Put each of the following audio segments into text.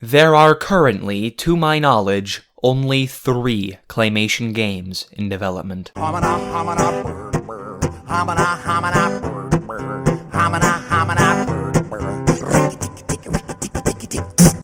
There are currently, to my knowledge, only 3 Claymation games in development.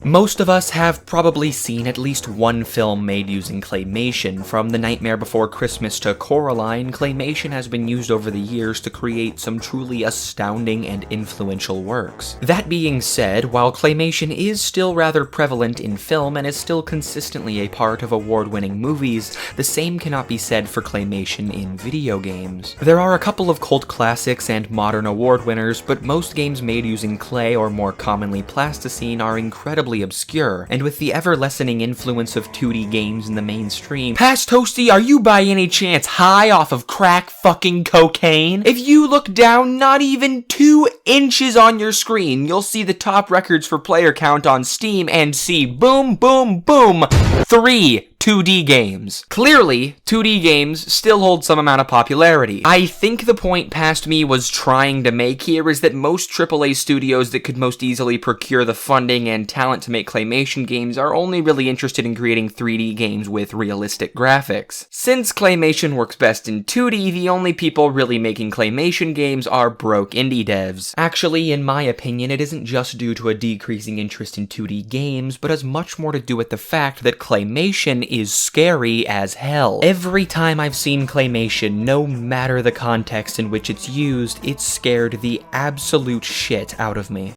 Most of us have probably seen at least one film made using Claymation. From The Nightmare Before Christmas to Coraline, Claymation has been used over the years to create some truly astounding and influential works. That being said, while Claymation is still rather prevalent in film and is still consistently a part of award-winning movies, the same cannot be said for Claymation in video games. There are a couple of cult classics and modern award winners, but most games made using clay, or more commonly plasticine, are incredibly obscure, and with the ever-lessening influence of 2D games in the mainstream. Past Toasty, are you by any chance high off of crack fucking cocaine? If you look down not even 2 inches on your screen, you'll see the top records for player count on Steam and see boom, boom, boom, 3 2D games. Clearly, 2D games still hold some amount of popularity. I think the point Past Me was trying to make here is that most AAA studios that could most easily procure the funding and talent to make Claymation games are only really interested in creating 3D games with realistic graphics. Since Claymation works best in 2D, the only people really making Claymation games are broke indie devs. Actually, in my opinion, it isn't just due to a decreasing interest in 2D games, but has much more to do with the fact that Claymation is scary as hell. Every time I've seen Claymation, no matter the context in which it's used, it scared the absolute shit out of me.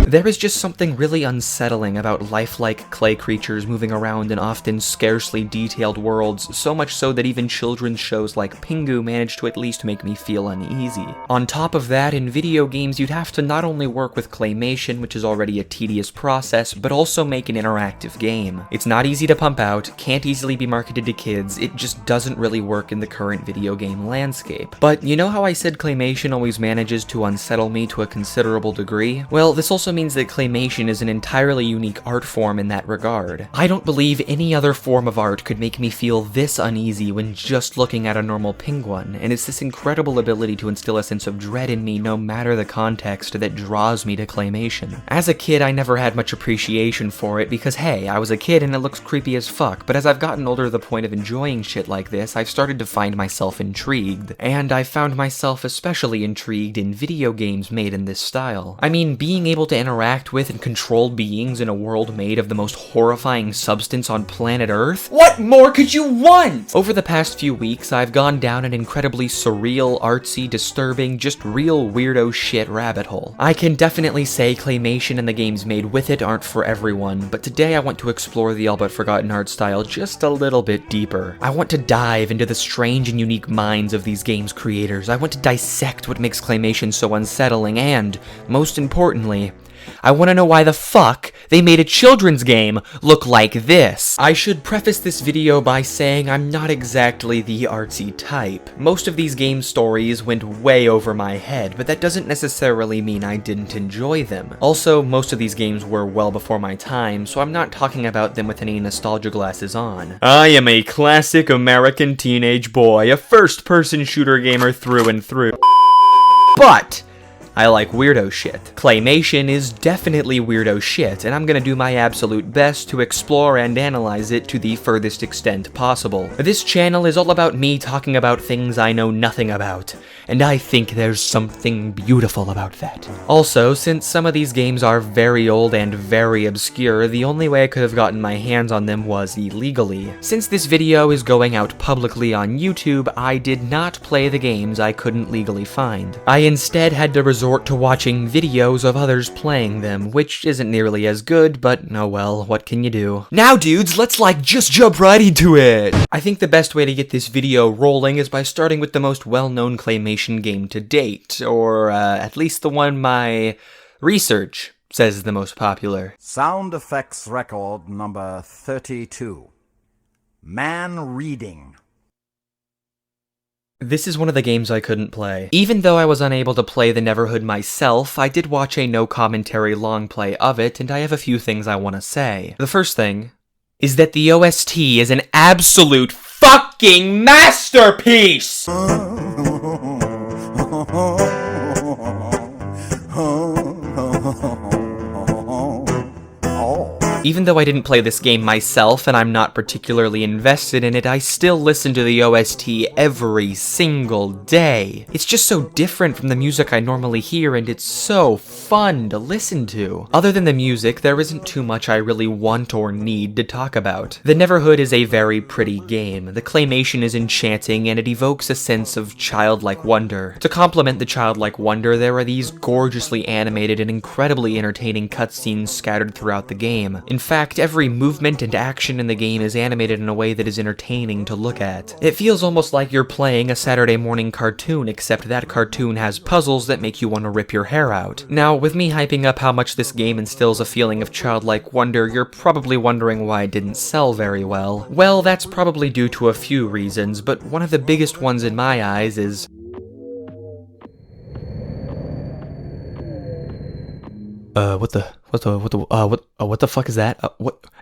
There is just something really unsettling about lifelike clay creatures moving around in often scarcely detailed worlds, so much so that even children's shows like Pingu manage to at least make me feel uneasy. On top of that, in video games you'd have to not only work with Claymation, which is already a tedious process, but also make an interactive game. It's not easy to pump out, can't easily be marketed to kids, it just doesn't really work in the current video game landscape. But you know how I said Claymation always manages to unsettle me to a considerable degree? Well, this also means that Claymation is an entirely unique art form in that regard. I don't believe any other form of art could make me feel this uneasy when just looking at a normal penguin, and it's this incredible ability to instill a sense of dread in me no matter the context that draws me to Claymation. As a kid, I never had much appreciation for it because hey, I was a kid and it looks creepy as fuck, but as I've gotten older to the point of enjoying shit like this, I've started to find myself intrigued. And I found myself especially intrigued in video games made in this style. I mean, being able to interact with and control beings in a world made of the most horrifying substance on planet Earth? What more could you want? Over the past few weeks, I've gone down an incredibly surreal, artsy, disturbing, just real weirdo shit rabbit hole. I can definitely say Claymation and the games made with it aren't for everyone, but today I want to explore the all but forgotten art style just a little bit deeper. I want to dive into the strange and unique minds of these games' creators. I want to dissect what makes Claymation so unsettling and, most importantly, I want to know why the fuck they made a children's game look like this. I should preface this video by saying I'm not exactly the artsy type. Most of these game stories went way over my head, but that doesn't necessarily mean I didn't enjoy them. Also, most of these games were well before my time, so I'm not talking about them with any nostalgia glasses on. I am a classic American teenage boy, a first-person shooter gamer through and through. But I like weirdo shit. Claymation is definitely weirdo shit, and I'm gonna do my absolute best to explore and analyze it to the furthest extent possible. This channel is all about me talking about things I know nothing about, and I think there's something beautiful about that. Also, since some of these games are very old and very obscure, the only way I could have gotten my hands on them was illegally. Since this video is going out publicly on YouTube, I did not play the games I couldn't legally find. I instead had to resort to watching videos of others playing them, which isn't nearly as good, but oh well, what can you do? Now dudes, let's just jump right into it! I think the best way to get this video rolling is by starting with the most well-known Claymation game to date, or at least the one my research says is the most popular. Sound effects record number 32. Man reading. This is one of the games I couldn't play. Even though I was unable to play the Neverhood myself, I did watch a no-commentary long play of it, and I have a few things I want to say. The first thing is that the OST is an absolute fucking masterpiece! Even though I didn't play this game myself and I'm not particularly invested in it, I still listen to the OST every single day. It's just so different from the music I normally hear, and it's so fun to listen to. Other than the music, there isn't too much I really want or need to talk about. The Neverhood is a very pretty game. The claymation is enchanting, and it evokes a sense of childlike wonder. To complement the childlike wonder, there are these gorgeously animated and incredibly entertaining cutscenes scattered throughout the game. In fact, every movement and action in the game is animated in a way that is entertaining to look at. It feels almost like you're playing a Saturday morning cartoon, except that cartoon has puzzles that make you want to rip your hair out. Now, with me hyping up how much this game instills a feeling of childlike wonder, you're probably wondering why it didn't sell very well. Well, that's probably due to a few reasons, but one of the biggest ones in my eyes is... what the fuck is that?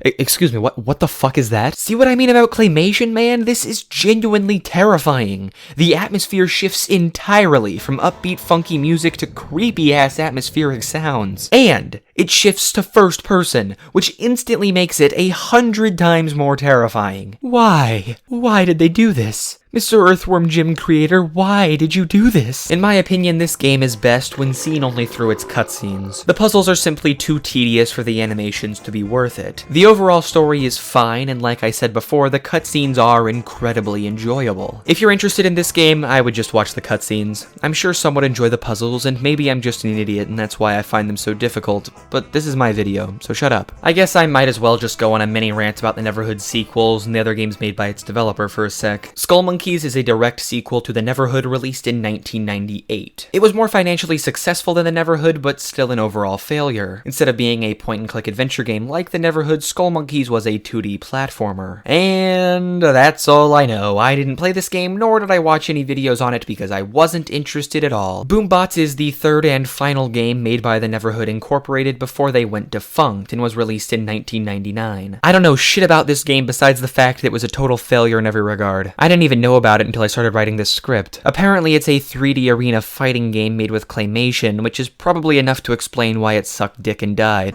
Excuse me, what the fuck is that? See what I mean about claymation, man? This is genuinely terrifying. The atmosphere shifts entirely from upbeat, funky music to creepy-ass atmospheric sounds. And it shifts to first person, which instantly makes it 100 times more terrifying. Why? Why did they do this? Mr. Earthworm Jim creator, why did you do this? In my opinion, this game is best when seen only through its cutscenes. The puzzles are simply too tedious for the animations to be worth it. The overall story is fine, and like I said before, the cutscenes are incredibly enjoyable. If you're interested in this game, I would just watch the cutscenes. I'm sure some would enjoy the puzzles, and maybe I'm just an idiot and that's why I find them so difficult, but this is my video, so shut up. I guess I might as well just go on a mini rant about the Neverhood sequels and the other games made by its developer for a sec. Skull Monkeys is a direct sequel to the Neverhood released in 1998. It was more financially successful than the Neverhood, but still an overall failure. Instead of being a point-and-click adventure game like the Neverhood, Skull Monkeys was a 2D platformer. And that's all I know. I didn't play this game, nor did I watch any videos on it because I wasn't interested at all. Boombots is the third and final game made by the Neverhood Incorporated before they went defunct and was released in 1999. I don't know shit about this game besides the fact that it was a total failure in every regard. I didn't even know about it until I started writing this script. Apparently it's a 3D arena fighting game made with claymation, which is probably enough to explain why it sucked dick and died.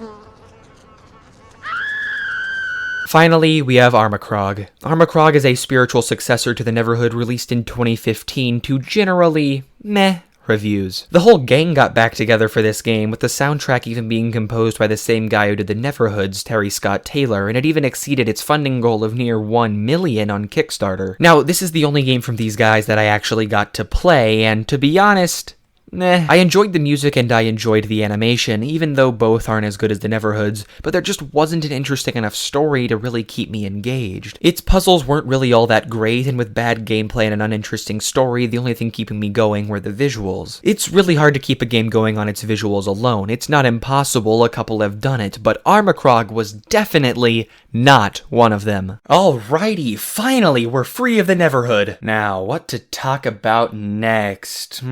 Finally, we have Armacrog. Armacrog is a spiritual successor to the Neverhood released in 2015 to generally meh reviews. The whole gang got back together for this game, with the soundtrack even being composed by the same guy who did the Neverhoods, Terry Scott Taylor, and it even exceeded its funding goal of near 1 million on Kickstarter. Now, this is the only game from these guys that I actually got to play, and to be honest, I enjoyed the music and I enjoyed the animation, even though both aren't as good as the Neverhoods, but there just wasn't an interesting enough story to really keep me engaged. Its puzzles weren't really all that great, and with bad gameplay and an uninteresting story, the only thing keeping me going were the visuals. It's really hard to keep a game going on its visuals alone. It's not impossible, a couple have done it, but Armacrog was definitely not one of them. Alrighty, finally, we're free of the Neverhood. Now, what to talk about next?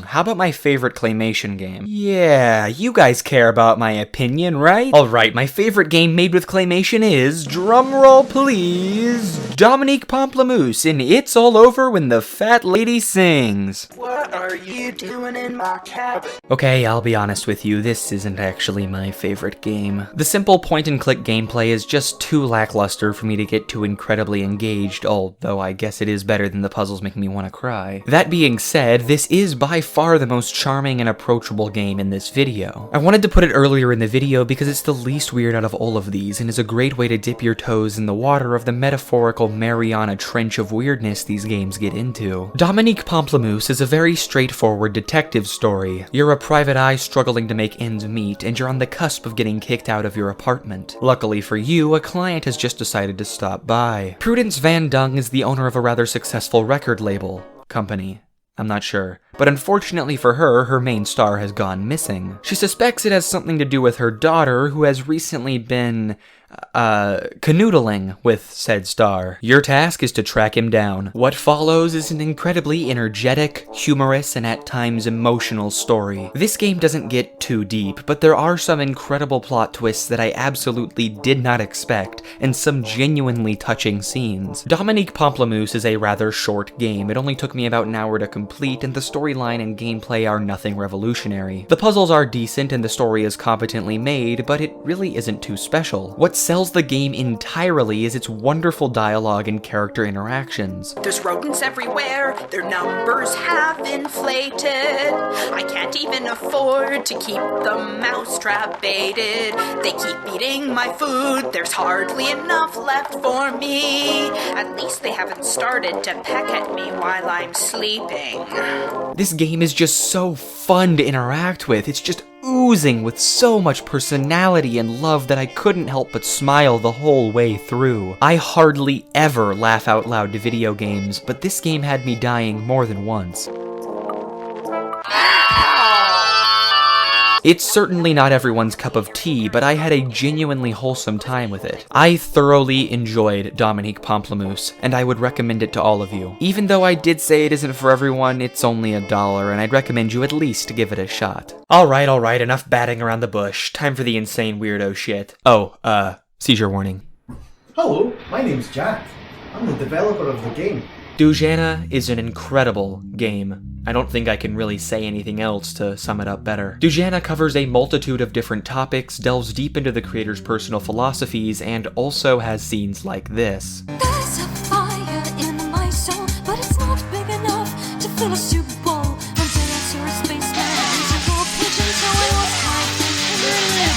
How about my favorite claymation game? Yeah, you guys care about my opinion, right? Alright, my favorite game made with claymation is, drumroll please, Dominique Pamplemousse in It's All Over When the Fat Lady Sings. What are you doing in my cabin? Okay, I'll be honest with you, this isn't actually my favorite game. The simple point-and-click gameplay is just too lackluster for me to get too incredibly engaged, although I guess it is better than the puzzles making me want to cry. That being said, this is by far the most charming and approachable game in this video. I wanted to put it earlier in the video because it's the least weird out of all of these and is a great way to dip your toes in the water of the metaphorical Mariana Trench of weirdness these games get into. Dominique Pamplemousse is a very straightforward detective story. You're a private eye struggling to make ends meet, and you're on the cusp of getting kicked out of your apartment. Luckily for you, a client has just decided to stop by. Prudence Van Dung is the owner of a rather successful record label company. I'm not sure. But unfortunately for her, her main star has gone missing. She suspects it has something to do with her daughter, who has recently been, canoodling with said star. Your task is to track him down. What follows is an incredibly energetic, humorous, and at times emotional story. This game doesn't get too deep, but there are some incredible plot twists that I absolutely did not expect, and some genuinely touching scenes. Dominique Pamplemousse is a rather short game. It only took me about an hour to complete, and the story storyline and gameplay are nothing revolutionary. The puzzles are decent and the story is competently made, but it really isn't too special. What sells the game entirely is its wonderful dialogue and character interactions. There's rodents everywhere, their numbers have inflated. I can't even afford to keep the mousetrap baited. They keep eating my food, there's hardly enough left for me. At least they haven't started to peck at me while I'm sleeping. This game is just so fun to interact with. It's just oozing with so much personality and love that I couldn't help but smile the whole way through. I hardly ever laugh out loud to video games, but this game had me dying more than once. It's certainly not everyone's cup of tea, but I had a genuinely wholesome time with it. I thoroughly enjoyed Dominique Pamplemousse, and I would recommend it to all of you. Even though I did say it isn't for everyone, it's only $1, and I'd recommend you at least give it a shot. Alright, enough batting around the bush. Time for the insane weirdo shit. Oh, seizure warning. Hello, my name's Jack. I'm the developer of the game. Dujanah is an incredible game. I don't think I can really say anything else to sum it up better. Dujanah covers a multitude of different topics, delves deep into the creator's personal philosophies, and also has scenes like this. There's a fire in my soul, but it's not big enough to fill a soup bowl. Until I saw a spaceman using all pigeons, so I lost my faith in religion.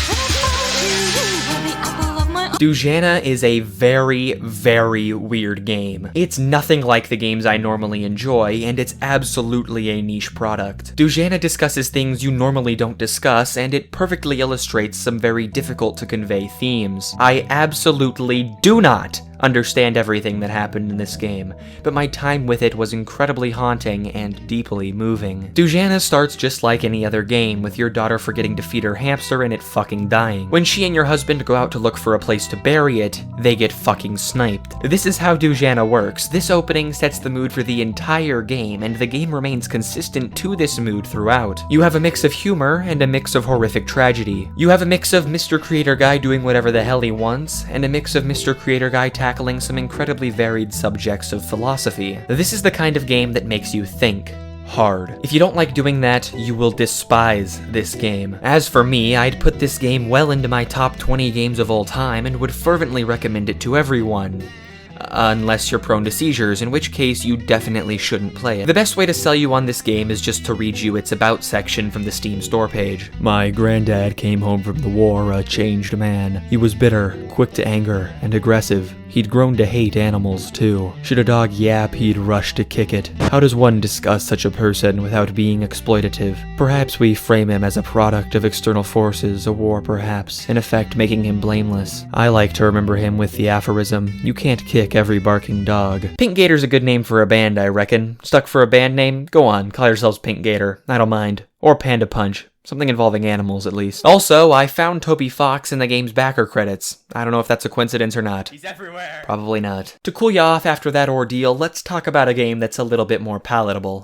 And I found you were the apple of my eye. Dujanah is a very, very weird game. It's nothing like the games I normally enjoy, and it's absolutely a niche product. Dujanah discusses things you normally don't discuss, and it perfectly illustrates some very difficult to convey themes. I absolutely do not understand everything that happened in this game, but my time with it was incredibly haunting and deeply moving. Dujanah starts just like any other game, with your daughter forgetting to feed her hamster and it fucking dying. When she and your husband go out to look for a place to bury it, they get fucking sniped. This is how Dujanah works. This opening sets the mood for the entire game, and the game remains consistent to this mood throughout. You have a mix of humor and a mix of horrific tragedy. You have a mix of Mr. Creator Guy doing whatever the hell he wants, and a mix of Mr. Creator Guy tackling some incredibly varied subjects of philosophy. This is the kind of game that makes you think hard. If you don't like doing that, you will despise this game. As for me, I'd put this game well into my top 20 games of all time and would fervently recommend it to everyone. Unless you're prone to seizures, in which case you definitely shouldn't play it. The best way to sell you on this game is just to read you its About section from the Steam store page. My granddad came home from the war a changed man. He was bitter, quick to anger, and aggressive. He'd grown to hate animals, too. Should a dog yap, he'd rush to kick it. How does one discuss such a person without being exploitative? Perhaps we frame him as a product of external forces, a war perhaps, in effect making him blameless. I like to remember him with the aphorism, you can't kick every barking dog. Pink Gator's a good name for a band, I reckon. Stuck for a band name? Go on, call yourselves Pink Gator. I don't mind. Or Panda Punch. Something involving animals, at least. Also, I found Toby Fox in the game's backer credits. I don't know if that's a coincidence or not. He's everywhere. Probably not. To cool you off after that ordeal, let's talk about a game that's a little bit more palatable.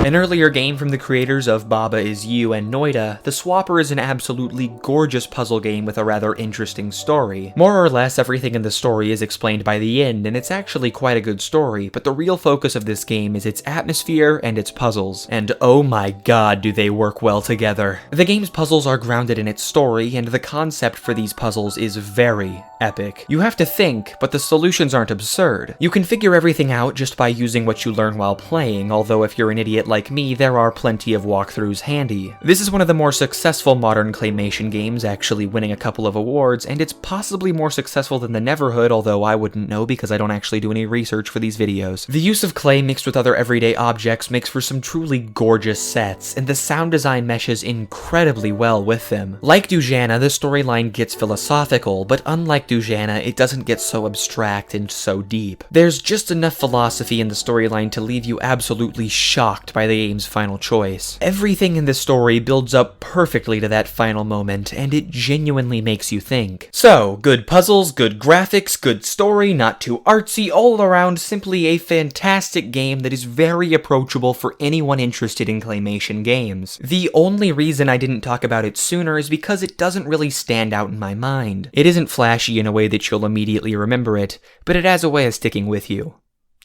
An earlier game from the creators of Baba Is You and Noida, The Swapper is an absolutely gorgeous puzzle game with a rather interesting story. More or less, everything in the story is explained by the end, and it's actually quite a good story, but the real focus of this game is its atmosphere and its puzzles. And oh my god, do they work well together. The game's puzzles are grounded in its story, and the concept for these puzzles is very epic. You have to think, but the solutions aren't absurd. You can figure everything out just by using what you learn while playing, although if you're an idiot like me, there are plenty of walkthroughs handy. This is one of the more successful modern Claymation games, actually winning a couple of awards, and it's possibly more successful than the Neverhood, although I wouldn't know because I don't actually do any research for these videos. The use of clay mixed with other everyday objects makes for some truly gorgeous sets, and the sound design meshes incredibly well with them. Like Dujanah, the storyline gets philosophical, but unlike Dujanah, it doesn't get so abstract and so deep. There's just enough philosophy in the storyline to leave you absolutely shocked by the game's final choice. Everything in the story builds up perfectly to that final moment, and it genuinely makes you think. So, good puzzles, good graphics, good story, not too artsy, all around simply a fantastic game that is very approachable for anyone interested in Claymation games. The only reason I didn't talk about it sooner is because it doesn't really stand out in my mind. It isn't flashy in a way that you'll immediately remember it, but it has a way of sticking with you.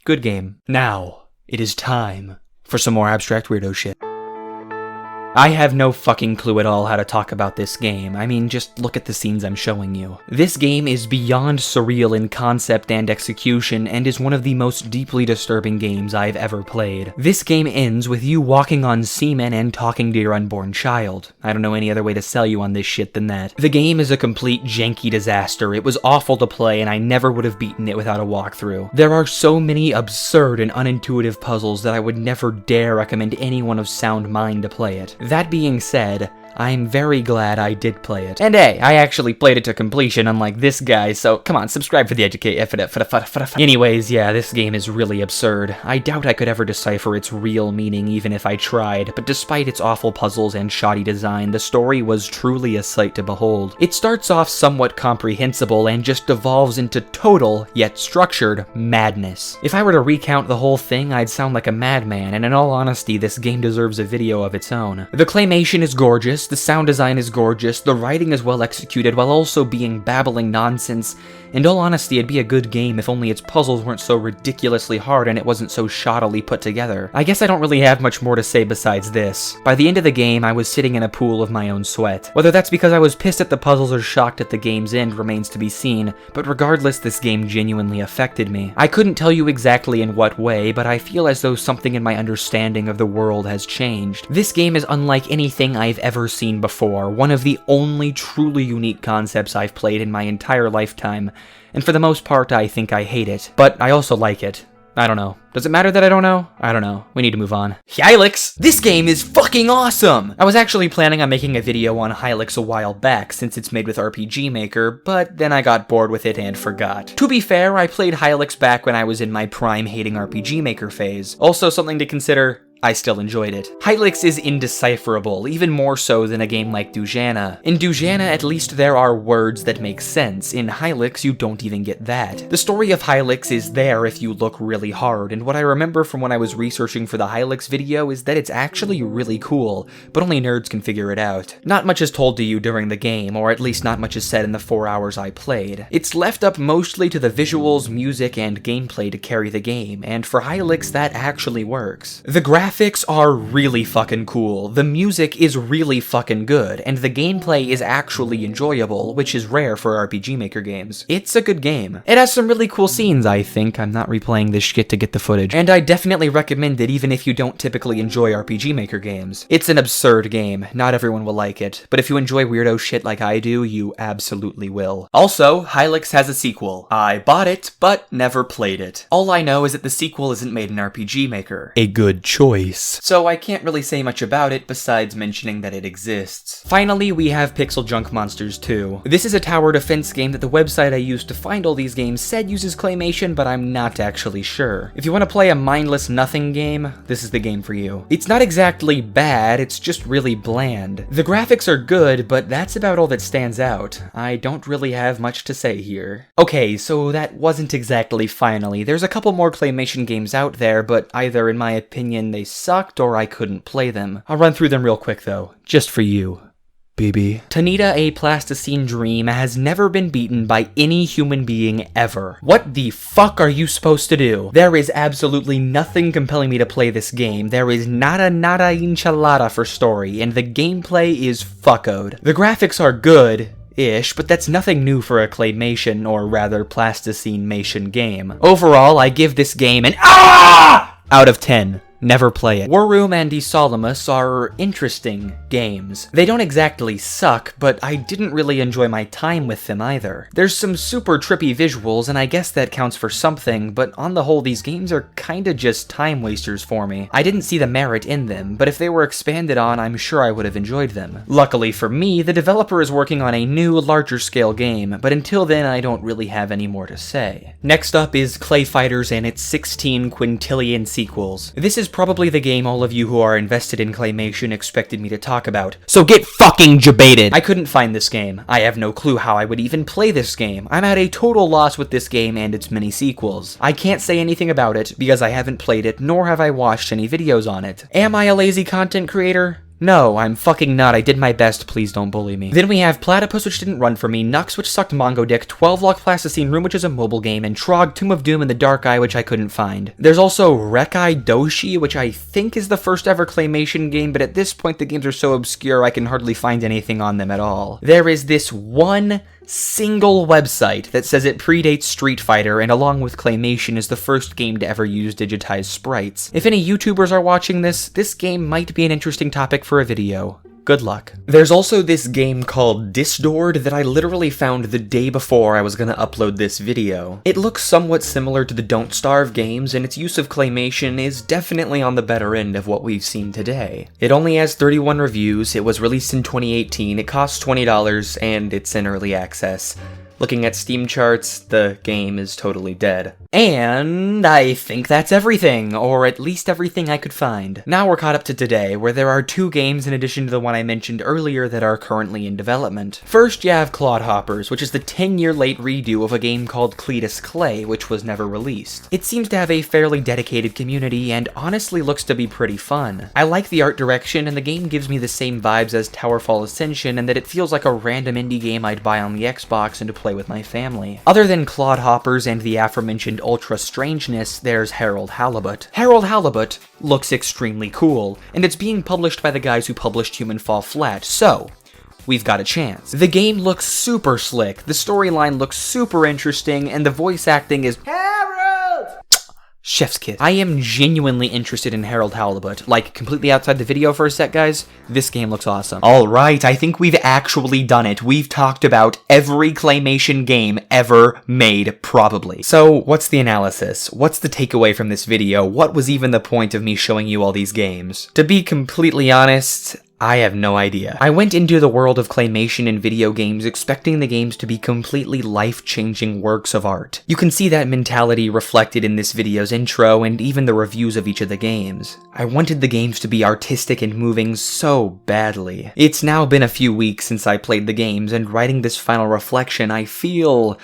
Good game. Now, it is time for some more abstract weirdo shit. I have no fucking clue at all how to talk about this game. I mean, just look at the scenes I'm showing you. This game is beyond surreal in concept and execution, and is one of the most deeply disturbing games I've ever played. This game ends with you walking on semen and talking to your unborn child. I don't know any other way to sell you on this shit than that. The game is a complete janky disaster. It was awful to play, and I never would have beaten it without a walkthrough. There are so many absurd and unintuitive puzzles that I would never dare recommend anyone of sound mind to play it. That being said, I'm very glad I did play it. And hey, I actually played it to completion, unlike this guy, so come on, subscribe for the Anyways, yeah, this game is really absurd. I doubt I could ever decipher its real meaning even if I tried, but despite its awful puzzles and shoddy design, the story was truly a sight to behold. It starts off somewhat comprehensible and just devolves into total, yet structured, madness. If I were to recount the whole thing, I'd sound like a madman, and in all honesty, this game deserves a video of its own. The claymation is gorgeous, the sound design is gorgeous, the writing is well executed while also being babbling nonsense. In all honesty, it'd be a good game if only its puzzles weren't so ridiculously hard and it wasn't so shoddily put together. I guess I don't really have much more to say besides this. By the end of the game, I was sitting in a pool of my own sweat. Whether that's because I was pissed at the puzzles or shocked at the game's end remains to be seen, but regardless, this game genuinely affected me. I couldn't tell you exactly in what way, but I feel as though something in my understanding of the world has changed. This game is unlike anything I've ever seen before, one of the only truly unique concepts I've played in my entire lifetime, and for the most part I think I hate it, but I also like it. I don't know. Does it matter that I don't know? I don't know. We need to move on. Hylics! This game is fucking awesome! I was actually planning on making a video on Hylics a while back, since it's made with RPG Maker, but then I got bored with it and forgot. To be fair, I played Hylics back when I was in my prime hating RPG Maker phase. Also something to consider, I still enjoyed it. Hylics is indecipherable, even more so than a game like Dujanah. In Dujanah, at least there are words that make sense. In Hylics, you don't even get that. The story of Hylics is there if you look really hard, and what I remember from when I was researching for the Hylics video is that it's actually really cool, but only nerds can figure it out. Not much is told to you during the game, or at least not much is said in the 4 hours I played. It's left up mostly to the visuals, music, and gameplay to carry the game, and for Hylics that actually works. The graphics are really fucking cool, the music is really fucking good, and the gameplay is actually enjoyable, which is rare for RPG Maker games. It's a good game. It has some really cool scenes, I think. I'm not replaying this shit to get the footage, and I definitely recommend it even if you don't typically enjoy RPG Maker games. It's an absurd game, not everyone will like it, but if you enjoy weirdo shit like I do, you absolutely will. Also, Hylics has a sequel. I bought it, but never played it. All I know is that the sequel isn't made in RPG Maker. A good choice. So I can't really say much about it besides mentioning that it exists. Finally, we have Pixel Junk Monsters 2. This is a tower defense game that the website I used to find all these games said uses claymation, but I'm not actually sure. If you want to play a mindless nothing game, this is the game for you. It's not exactly bad, it's just really bland. The graphics are good, but that's about all that stands out. I don't really have much to say here. Okay, so that wasn't exactly finally. There's a couple more claymation games out there, but either in my opinion they sucked or I couldn't play them. I'll run through them real quick though, just for you. BB. Tanita A Plasticine Dream has never been beaten by any human being ever. What the fuck are you supposed to do? There is absolutely nothing compelling me to play this game. There is nada enchilada for story, and the gameplay is fuckoed. The graphics are good-ish, but that's nothing new for a claymation, or rather plasticine-mation game. Overall, I give this game an out of 10. Never play it. War Room and Isolamus are interesting games. They don't exactly suck, but I didn't really enjoy my time with them either. There's some super trippy visuals, and I guess that counts for something, but on the whole, these games are kinda just time wasters for me. I didn't see the merit in them, but if they were expanded on, I'm sure I would have enjoyed them. Luckily for me, the developer is working on a new, larger scale game, but until then, I don't really have any more to say. Next up is Clay Fighters and its 16 quintillion sequels. This is probably the game all of you who are invested in claymation expected me to talk about. So get fucking jebaited! I couldn't find this game. I have no clue how I would even play this game. I'm at a total loss with this game and its many sequels. I can't say anything about it because I haven't played it, nor have I watched any videos on it. Am I a lazy content creator? No, I'm fucking not. I did my best. Please don't bully me. Then we have Platypus, which didn't run for me, Nux, which sucked Mongo Dick, 12-Lock Plasticine Room, which is a mobile game, and Trog, Tomb of Doom, and the Dark Eye, which I couldn't find. There's also Rekai Doshi, which I think is the first ever Claymation game, but at this point the games are so obscure I can hardly find anything on them at all. There is this one single website that says it predates Street Fighter, and along with Claymation is the first game to ever use digitized sprites. If any YouTubers are watching this game might be an interesting topic for a video. Good luck. There's also this game called Disdord that I literally found the day before I was gonna upload this video. It looks somewhat similar to the Don't Starve games, and its use of Claymation is definitely on the better end of what we've seen today. It only has 31 reviews, it was released in 2018, it costs $20, and it's in early access. Looking at Steam charts, the game is totally dead. And I think that's everything, or at least everything I could find. Now we're caught up to today, where there are 2 games in addition to the one I mentioned earlier that are currently in development. First, you have Clodhoppers, which is the 10-year late redo of a game called Cletus Clay, which was never released. It seems to have a fairly dedicated community, and honestly looks to be pretty fun. I like the art direction, and the game gives me the same vibes as Towerfall Ascension, and that it feels like a random indie game I'd buy on the Xbox and to play with my family. Other than Clodhoppers and the aforementioned Ultra Strangeness, there's Harold Halibut. Harold Halibut looks extremely cool, and it's being published by the guys who published Human Fall Flat, so we've got a chance. The game looks super slick, the storyline looks super interesting, and the voice acting is chef's kiss. I am genuinely interested in Harold Halibut. Like, completely outside the video for a sec, guys, this game looks awesome. Alright, I think we've actually done it. We've talked about every Claymation game ever made, probably. So, what's the analysis? What's the takeaway from this video? What was even the point of me showing you all these games? To be completely honest, I have no idea. I went into the world of Claymation in video games expecting the games to be completely life-changing works of art. You can see that mentality reflected in this video's intro and even the reviews of each of the games. I wanted the games to be artistic and moving so badly. It's now been a few weeks since I played the games, and writing this final reflection, I feel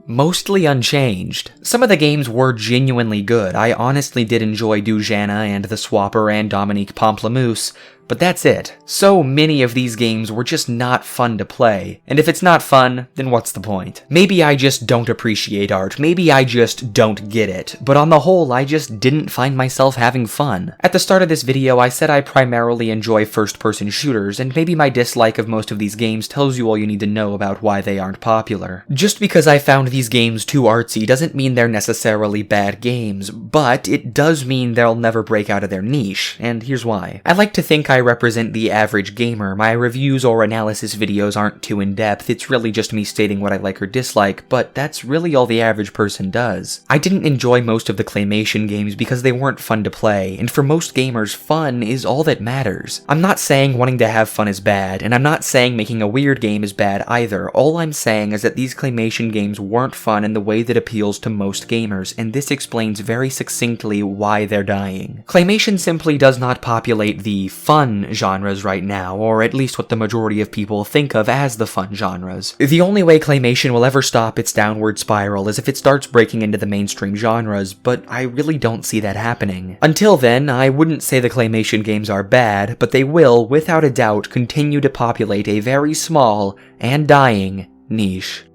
mostly unchanged. Some of the games were genuinely good. I honestly did enjoy Dujanah and The Swapper and Dominique Pamplemousse, but that's it. So many of these games were just not fun to play, and if it's not fun, then what's the point? Maybe I just don't appreciate art, maybe I just don't get it, but on the whole, I just didn't find myself having fun. At the start of this video, I said I primarily enjoy first-person shooters, and maybe my dislike of most of these games tells you all you need to know about why they aren't popular. Just because I found these games too artsy doesn't mean they're necessarily bad games, but it does mean they'll never break out of their niche, and here's why. I like to think I represent the average gamer. My reviews or analysis videos aren't too in-depth, it's really just me stating what I like or dislike, but that's really all the average person does. I didn't enjoy most of the Claymation games because they weren't fun to play, and for most gamers, fun is all that matters. I'm not saying wanting to have fun is bad, and I'm not saying making a weird game is bad either. All I'm saying is that these Claymation games weren't fun in the way that appeals to most gamers, and this explains very succinctly why they're dying. Claymation simply does not populate the fun genres right now, or at least what the majority of people think of as the fun genres. The only way Claymation will ever stop its downward spiral is if it starts breaking into the mainstream genres, but I really don't see that happening. Until then, I wouldn't say the Claymation games are bad, but they will, without a doubt, continue to populate a very small and dying niche.